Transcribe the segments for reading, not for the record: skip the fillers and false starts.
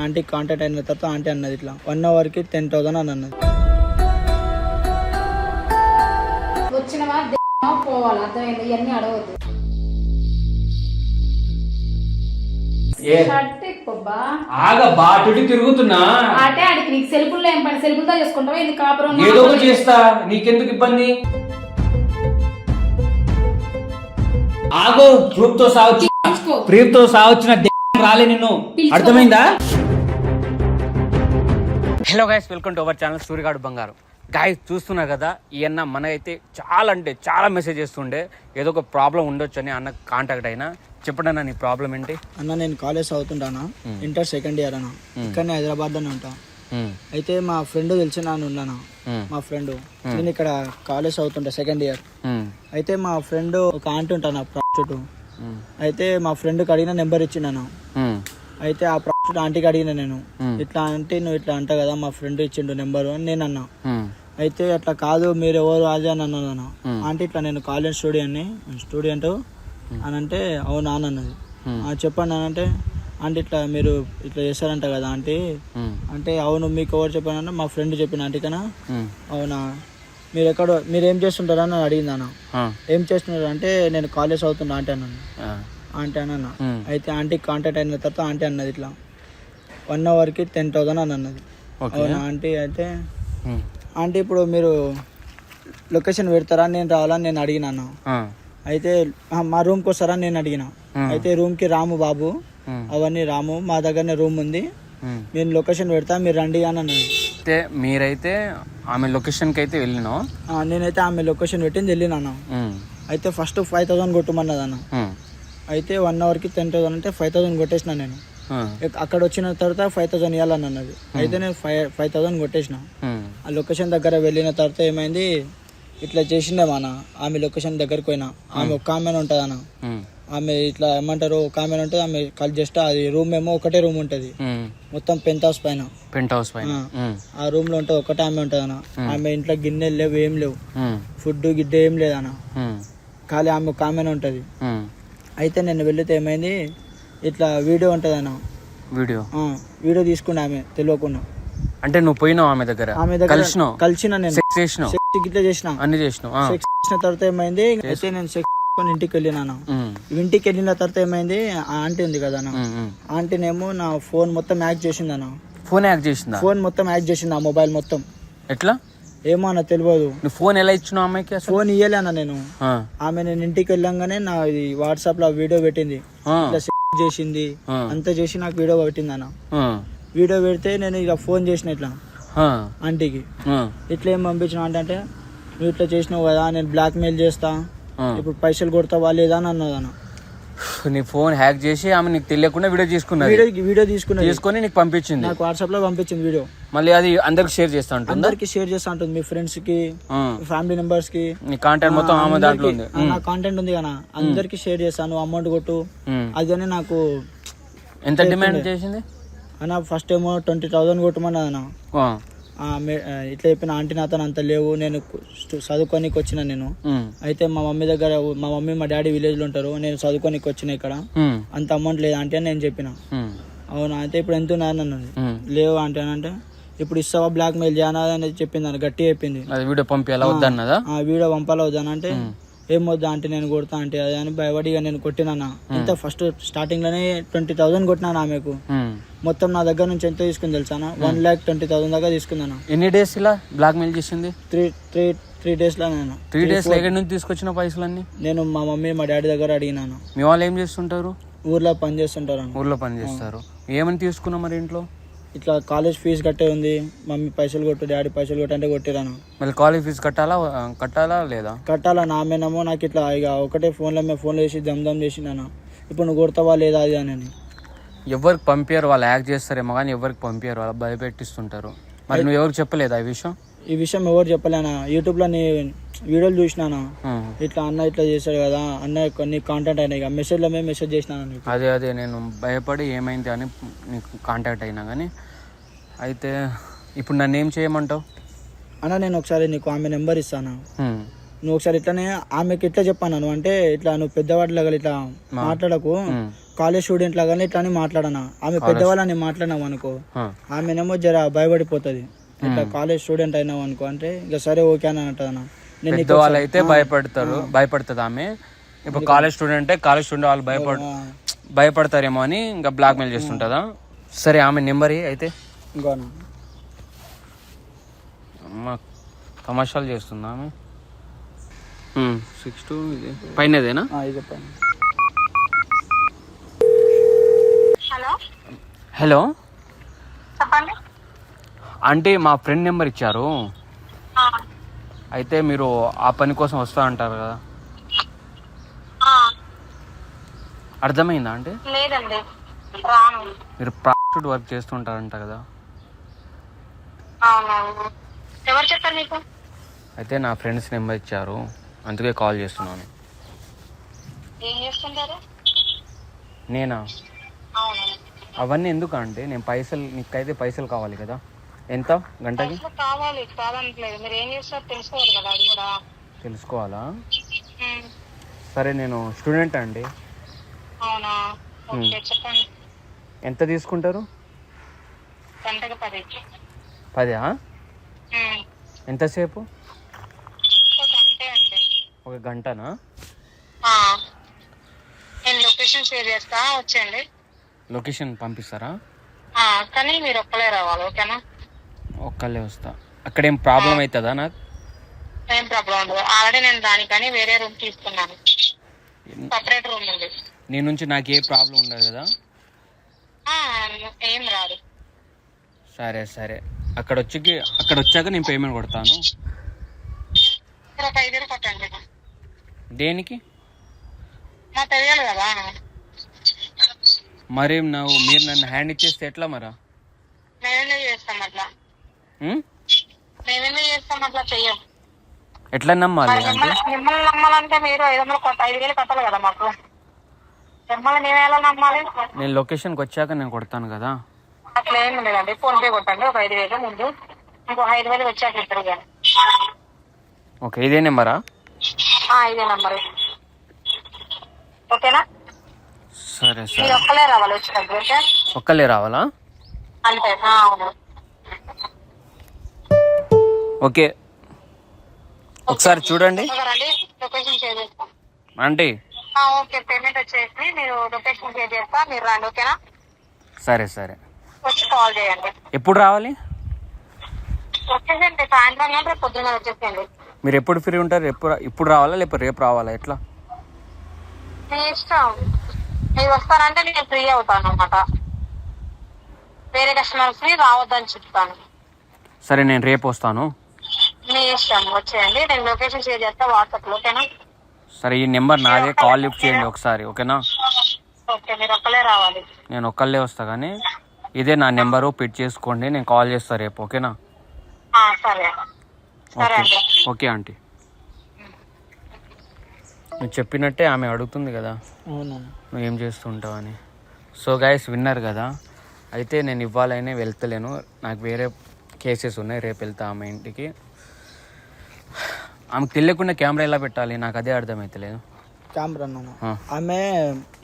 Aunty contact అయిన తర్వాత aunty అన్నది ఇట్లా 1 అవర్కి 10,000 అని అన్నది. వచ్చినవా పోవాలి, అర్థమైంది. ఇవన్నీ అడగద్దు. తిరుగుతున్నా అంటే ఆడికి నీకు సెల్ఫుల్లో ఏం పని? సెల్ఫుల్తో చేసుకుంటావా? ఇది కాపురం ఏదో చేస్తా, నీకెందుకు ఇబ్బంది? ఆగో, గ్రూప్ తో సావచ్చు, ప్రేమ్ తో సావచ్చిన రాలే నిన్ను, అర్థమైందా? Hello guys, welcome to our channel సూర్యగాడు బంగారం. గాయస్ చూస్తున్నారు కదా, ఈ అన్న మనకైతే చాలా అంటే చాలా మెసేజ్ చేస్తుండే, ఏదో ఒక ప్రాబ్లం ఉండొచ్చు అని అన్న కాంటాక్ట్ అయినా. చెప్పడన్నా నీ ప్రాబ్లం ఏంటి? అన్న నేను కాలేజ్ చదువుతుంటానా, ఇంటర్ సెకండ్ ఇయర్ అన్న, ఇక్కడనే హైదరాబాద్ లోనే ఉంటా. అయితే మా ఫ్రెండ్ తెలిసిన ఉన్నానా, మా ఫ్రెండ్ నేను ఇక్కడ కాలేజ్ చదువుతుంటా సెకండ్ ఇయర్. అయితే మా ఫ్రెండ్ ఒక ఆంటీ ఉంటాను ప్రాస్టిట్యూట్. అయితే మా ఫ్రెండ్కి అడిగిన నెంబర్ ఇచ్చిండను. అయితే ఆ ప్రాస్టిట్యూట్ ఆంటీకి అడిగిన నేను, ఇట్లా అంటే నువ్వు ఇట్లా అంటా కదా, మా ఫ్రెండ్ ఇచ్చిండు నెంబరు అని నేను అన్నా. అయితే అట్లా కాదు, మీరు ఎవరు అది అని అన్నాను. ఆంటీ ఇట్లా నేను కాలేజ్ స్టూడెంట్ అని అంటే అవునా అని అన్నది. చెప్పండి అని అంటే, అంటే ఇట్లా మీరు ఇట్లా చేస్తారంట కదా ఆంటీ అంటే, అవును మీకు ఎవరు చెప్పానంటే మా ఫ్రెండ్ చెప్పిన ఆంటీ కన్నా. అవునా, మీరు ఏం చేస్తుంటారా అని అడిగింది అన్న. ఏం చేస్తున్నారు అంటే, నేను కాలేజ్ చదువుతున్నా ఆంటీ అన్నాను. ఆంటీ అన్న. అయితే ఆంటీ కాంటాక్ట్ అయిన తర్వాత ఆంటీ అన్నది ఇట్లా 1 అవర్కి 10,000 అని అన్నది. అవునా ఆంటీ. అయితే ఆంటీ ఇప్పుడు మీరు లొకేషన్ పెడతారా, నేను రావాలని నేను అడిగిన అన్న. అయితే మా రూమ్కి వస్తారా నేను అడిగిన. అయితే రూమ్కి రాము బాబు, అవన్నీ రాము, మా దగ్గరనే రూమ్ ఉంది, నేను లొకేషన్ పెడతా మీరు రండి అని అన్నది. అయితే మీరైతే ఆమె లొకేషన్కి అయితే వెళ్ళినా? నేనైతే ఆమె లొకేషన్ పెట్టింది వెళ్ళినా. అయితే ఫస్ట్ 5,000 కొట్టమన్నది అన్న. అయితే 1 అవర్కి 10,000 అంటే 5,000 కొట్టేసిన నేను. అక్కడ వచ్చిన తర్వాత 5,000 ఇవ్వాలని అన్నది. అయితే నేను 5,000 కొట్టేసిన. ఆ లొకేషన్ దగ్గర వెళ్ళిన తర్వాత ఏమైంది, ఇట్లా చేసిండే మన ఆమె లొకేషన్ దగ్గరకు పోయినా. ఆమె ఒక్క ఆమె ఉంటుంది అన్న. ఆమె ఇట్లా ఏమంటారు, ఒక ఆమె ఉంటుంది. ఆమె జస్ట్ అది రూమ్ ఏమో ఒకటే రూమ్ ఉంటుంది మొత్తం పెంట్ హౌస్ పైన. ఆ రూమ్ లో ఉంటుంది, ఒకటే ఆమె ఉంటుంది అన్న. ఆమె ఇంట్లో గిన్నెలు లేవు, ఏం లేవు, ఫుడ్ గిడ్డ ఏం లేదు అన్న, ఖాళీ ఆమె ఒక ఆమెనే ఉంటుంది. అయితే నేను వెళితే ఏమైంది, ఇట్లా వీడియో ఉంటుంది అన్న. వీడియో తీసుకున్నా ఆమె తెలియకుండా. అంటే నువ్వు పోయినావు ఆమె దగ్గర? కలిసిన నేను ఇట్లా చేసిన అన్ని చేసిన తర్వాత ఏమైంది, అయితే నేను ఇంటికి వెళ్ళినాను. ఇంటికి వెళ్ళిన తర్వాత ఏమైంది, ఆంటీ ఉంది కదా అన్న, ఆంటీనేమో నా ఫోన్ మొత్తం హ్యాక్ చేసింది అన్న. ఫోన్ మొత్తం హ్యాక్ చేసింది, ఆ మొబైల్ మొత్తం. ఎట్లా ఏమో అన్న తెలియదు. ఫోన్ ఎలా ఇచ్చినావు అమ్మాయికి? ఫోన్ ఇయ్యలే అన్న నేను. ఆమె నేను ఇంటికి వెళ్ళంగానే నా వాట్సాప్ లో వీడియో పెట్టింది, ఇట్లా చేసింది, అంతా చేసి నాకు వీడియో పెట్టింది అన్న. వీడియో పెడితే నేను ఇక ఫోన్ చేసిన ఇట్లా ఆంటీకి. ఇట్లా ఏం పంపించిన అంటే, నువ్వు ఇట్లా చేసినావు కదా, నేను బ్లాక్ మెయిల్ చేస్తా, ఇప్పుడు పైసలు కొడతావా లేదా అని అన్నది అన్న. నీ ఫోన్ హ్యాక్ చేసి ఆమె నీకు తెలియకుండా వీడియో తీసుకుని నీకు పంపించింది, నాకు వాట్సాప్ లో పంపించింది వీడియో. మళ్ళీ అది అందరికి షేర్ చేస్తా ఉంటుంది, అందరికి షేర్ చేస్తా ఉంటుంది, మీ ఫ్రెండ్స్ కి, ఫ్యామిలీ మెంబర్స్ కి. నీ కాంటాక్ట్ మొత్తం ఆమె దాంట్లో ఉంది. నా కాంటెంట్ ఉంది కదా, అందరికి షేర్ చేస్తాను, అమౌంట్ కొట్టు అది అని. నాకు ఎంత డిమాండ్ చేసింది అన్న? ఫస్ట్ ఏమో 20,000 కొట్టమన్నది అన్న. ఇట్లా చెప్పిన ఆంటీ నాతో అంత లేవు, నేను చదువుకోనికి వచ్చిన నేను. అయితే మా మమ్మీ మా డాడీ విలేజ్ లో ఉంటారు, నేను చదువుకోనికి వచ్చిన, ఇక్కడ అంత అమౌంట్ లేదు ఆంటీ అని నేను చెప్పిన. అవునా, అయితే ఇప్పుడు ఎంత ఉన్నది అన్నది. లేవు ఆంటీ అని అంటే, ఇప్పుడు ఇస్తావా బ్లాక్ మెయిల్ చేయనా అనేది చెప్పింది అన్న, గట్టి చెప్పింది. వీడియో పంపాలా వద్దన్నదా? వీడియో పంపాలా వద్దానంటే, ఏం వద్దా అంటే నేను కొడతా అంటే అది అని భయపడిగా నేను కొట్టినా. ఇంత ఫస్ట్ స్టార్టింగ్ లోనే 20,000 కొట్టినాను ఆమెకు. మొత్తం నా దగ్గర నుంచి ఎంత తీసుకుని తెలుసా, 1,20,000 దాకా తీసుకున్నాను. ఎన్ని డేస్ ఇలా బ్లాక్ మెయిల్ చేసింది? 3 days లో. 3 days ఎక్కడి నుంచి తీసుకొచ్చిన పైసలన్నీ? నేను మా మమ్మీ మా డాడీ దగ్గర అడిగినాను. మీ వాళ్ళు ఏం చేస్తుంటారు? ఊర్లో పని చేస్తుంటారు. ఏమని తీసుకున్నావు మరి ఇంట్లో? ఇట్లా కాలేజ్ ఫీజు కట్టే ఉంది, మమ్మీ పైసలు కొట్టు, డాడీ పైసలు కొట్టు అంటే కొట్టిరాను. మళ్ళీ కాలేజ్ ఫీజు కట్టాలా లేదా? కట్టాలా. నామేనేమో నాకు ఇట్లా ఇక ఒకటే ఫోన్లో వేసి దమ్ చేసినాను. ఇప్పుడు నువ్వు కొడతావా లేదా అది అని. ఎవరికి పంపారు, వాళ్ళు యాక్ట్ చేస్తారేమో కానీ ఎవరికి పంపారు, వాళ్ళు భయపెట్టిస్తుంటారు. మరి నువ్వు ఎవరికి చెప్పలేదా ఈ విషయం? ఎవరు చెప్పలేనా. యూట్యూబ్ లో నీ వీడియోలు చూసినానా, ఇట్లా అన్న ఇట్లా చేశాడు కదా అన్న, కొన్ని కాంటాక్ట్ అయినాయి, మెసేజ్ చేసినాను. అదే నేను భయపడి ఏమైంది అని నీకు కాంటాక్ట్ అయినా కానీ. అయితే ఇప్పుడు నన్ను ఏం చేయమంటావు అన్న? నేను ఒకసారి నీకు ఆమె నెంబర్ ఇస్తాను, నువ్వు ఒకసారి ఇట్లానే ఆమెకి ఇట్లా చెప్పాను నువ్వు అంటే ఇట్లా నువ్వు పెద్దవాడి లాగా ఇట్లా మాట్లాడకు, కాలేజ్ స్టూడెంట్ లాగానే ఇట్లా అని మాట్లాడనా. ఆమె పెద్దవాళ్ళని మాట్లాడినావు అనుకో ఆమెనేమో జర భయపడిపోతుంది. ఇట్లా కాలేజ్ స్టూడెంట్ అయినావు అనుకో అంటే ఇక సరే ఓకే అని అంటదన్నా. పెద్దవాళ్ళు అయితే భయపడుతుంది ఆమె. ఇప్పుడు కాలేజ్ స్టూడెంట్ వాళ్ళు భయపడతారేమో అని ఇంకా బ్లాక్ మెయిల్ చేస్తుంటదా. సరే ఆమె నెంబర్ అయితే ఇంకోనా అమ్మ తమాషాలు చేస్తుందా ఆమె. 62 ఇది పైనదేనా? ఇది చెప్పండి. హలో చెప్పండి. అంటే మా ఫ్రెండ్ నెంబర్ ఇచ్చారు. అయితే మీరు ఆ పని కోసం వస్తా అంటారు కదా, అర్థమైందా? అంటే లేదండి రాను. మీరు ప్రాస్టిట్యూట్ వర్క్ చేస్తుంటారంట కదా. అవునవును. ఎవరు చెప్పారు మీకు? అయితే నా ఫ్రెండ్స్ నెంబర్ ఇచ్చారు, అందుకే కాల్ చేస్తున్నాను. ఏం చేస్తుంటారు? నేనా? అవును. అవన్నీ ఎందుకు అంటే నీకైతే పైసలు కావాలి కదా. ఎంత గంటకి? కావాలి కాదనట్లేదు, మీరు ఏం చేస్తారో తెలుసుకోవాలి కదా. అది కూడా తెలుసుకోవాలా? సరే నేను స్టూడెంట్ అండి. అవునా? ఓకే చెప్పండి. ఎంత తీసుకుంటారు? గంటకి 10. 10? ఎంతసేపు? ఒక గంటే అండి. ఒక గంటనా? నేను లొకేషన్ షేర్ చేస్తా, వచ్చేయండి. లొకేషన్ పంపిస్తారా? కానీ మీరు ఒక్కలే రావాలి, ఓకేనా? ఒక్కళ్ళే వస్తా. అక్కడ ఏం ప్రాబ్లం అవుతుందా? నాకు ఏం ప్రాబ్లం ఉండదు. ఆల్రెడీ నేను దానికని వేరే రూమ్ తీసుకున్నాను, సపరేట్ రూమ్ ఉంది. నీ నుంచి నాకు ఏ ప్రాబ్లం ఉండదు కదా? ఏం రాదు. సరే సరే, అక్కడ వచ్చాక నేను పేమెంట్ కొడతాను. మీరు ఒక 5,000 కొట్టండి. దేనికి? నాకు తెలియాలి కదా. మరి మీరు నన్ను హ్యాండ్ ఇచ్చేస్తే ఎట్లా మరా? మేమేందుకు చేస్తాం అట్లా? మేమేందుకు చేస్తాం అట్లా? చెయ్యం. ఎట్లా నమ్మాలి? మిమ్మల్ని నమ్మాలంటే మీరు 5,000 కట్టాలి కదా మాకు. మిమ్మల్ని మేము ఎలా నమ్మాలి? నేను లొకేషన్కి వచ్చాక నేను కొడతాను కదా. అట్లా ఏమి లేదండి, ఫోన్ పే కొట్టండి ఒక 5,000 ముందు, ఇంకో 5,000 వచ్చాక ఇద్దరు కానీ. ఓకే, ఇదే నెంబరా? ఇదే నంబర్, ఓకేనా? సరే సరే. మీరు ఒక్కలే రావాలి వచ్చినప్పుడు, ఓకే? ఒక్కలే రావాలా? అంతే. అవును. ఓకే, ఒకసారి చూడండి. రండి, లొకేషన్ షేర్ చేస్తాం. ఆంటీ ఓకే, పేమెంట్ వచ్చేసి మీరు లొకేషన్ షేర్ చేస్తా, మీరు రండి, ఓకేనా? సరే సరే. వచ్చి కాల్ చేయండి. ఎప్పుడు రావాలి? వచ్చేసండి సాయంత్రం, రేపు పొద్దున్న వచ్చేసేయండి. మీరు ఎప్పుడు ఫ్రీ ఉంటారు? ఇప్పుడు రావాలా లేకపోతే రేపు రావాలా? ఎట్లా మీ ఇష్టం. మీరు వస్తారంటే నేను ఫ్రీ అవుతాను అన్నమాట. వేరే కస్టమర్స్ ని రావద్దని చెప్తాను. సరే, నేను రేపు వస్తాను. మీ ఇష్టం, వచ్చేయండి. నేను లొకేషన్ షేర్ చేస్తా వాట్సాప్ లో, ఓకేనా? సరే, ఈ నెంబర్ నాదే, కాల్ లిఫ్ట్ చేయండి ఒకసారి, ఓకేనా? ఓకే, మీరు ఒక్కలే రావాలి. నేను ఒక్కళ్ళే వస్తా కానీ ఇదే నా నెంబరు, పిక్ చేసుకోండి. నేను కాల్ చేస్తా రేపు, ఓకేనా? సరే సరే అండి. ఓకే ఆంటీ, నువ్వు చెప్పినట్టే ఆమె అడుగుతుంది కదా నువ్వేం చేస్తుంటావు అని. సో గైస్, విన్నారు కదా. అయితే నేను ఇవ్వాలనే వెళ్తలేను, నాకు వేరే కేసెస్ ఉన్నాయి. రేపు వెళ్తా ఆమె ఇంటికి. ఆమెకు తెలియకుండా కెమెరా ఎలా పెట్టాలి నాకు అదే అర్థమవుతలేదు. కెమెరా అన్న, ఆమె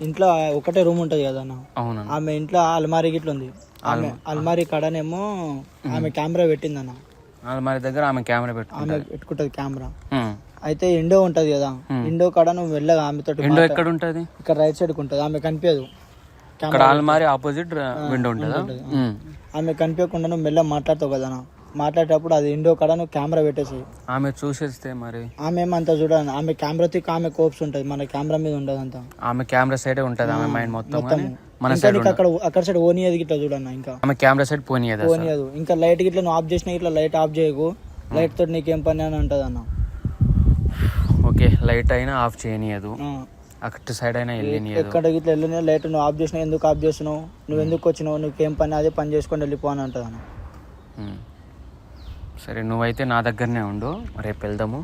ఇంట్లో ఒకటే రూమ్ ఉంటది కదా అన్న. అవునా? ఆమె ఇంట్లో అల్మారీ గిట్ల ఉంది. అల్మారీ కాడనేమో ఆమె కెమెరా పెట్టిందన్న. అల్మారీ దగ్గర ఆమె కెమెరా పెట్టుకుంటది కెమెరా. అయితే విండో ఉంటది కదా, విండో కాడ నువ్వు వెళ్ళగా ఆమెతో. విండో ఎక్కడ ఉంటది? ఇక్కడ రైట్ సైడ్ ఉంటది. ఆమె కనిపించదు. ఇక్కడ అల్మారీ ఆపోజిట్ విండో ఉంటదా? ఆమె కనిపించకుండా నువ్వు మెల్ల మాట్లాడతావు కదా, మాట్లాడేటప్పుడు అది విండో కాడ నువ్వు కెమెరా పెట్టేసి ఆమె చూసేస్తే మరి ఆమె ఏమంతా చూడాలి. ఆమె కెమెరాతో ఆమె కోప్స్ ఉంటది, మన కెమెరా మీద ఉండదు అంతా. ఆమె కెమెరా సైడ్ ఉంటది ఆమె మైండ్ మొత్తం. మన సైడ్ అక్కడ సైడ్ ఓనియది గిట్లా చూడన్న. ఇంకా ఆమె కెమెరా సైడ్ పోనీయదు. ఇంకా లైట్ గిట్లా నువ్వు ఆఫ్ చేసినా ఇట్లా లైట్ ఆఫ్ చేయకు, లైట్ తోటి నీకేం పని అని అంటది అన్న. ఓకే, లైట్ అయినా ఆఫ్ చేయనియదు, అక్కడ సైడ్ అయినా వెళ్ళనియదు. ఎక్కడ గిట్లా వెళ్ళినా లైట్ నువ్వు ఆఫ్ చేసినా ఎందుకు ఆఫ్ చేస్తున్నావు, నువ్వు ఎందుకు వచ్చినావు, నువ్వేం పని అదే పని చేసుకొని వెళ్ళిపో అని అంటది అన్న. సరే, నువ్వైతే నా దగ్గరనే ఉండు, రేపు వెళ్దాము.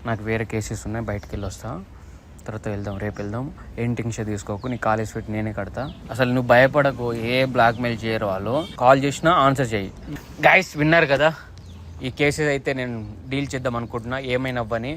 నాకు వేరే కేసెస్ ఉన్నాయి, బయటకు వెళ్ళి వస్తా, తర్వాత వెళ్దాం. రేపు వెళ్దాం. ఏం టెన్షన్ తీసుకోకు, నీ కాలేజ్ ఫీట్ నేనే కడతా. అసలు నువ్వు భయపడకు, ఏ బ్లాక్ మెయిల్ చేయరు వాళ్ళు. కాల్ చేసినా ఆన్సర్ చేయి. గైస్, విన్నారు కదా, ఈ కేసెస్ అయితే నేను డీల్ చేద్దాం అనుకుంటున్నా, ఏమైనా అవ్వని.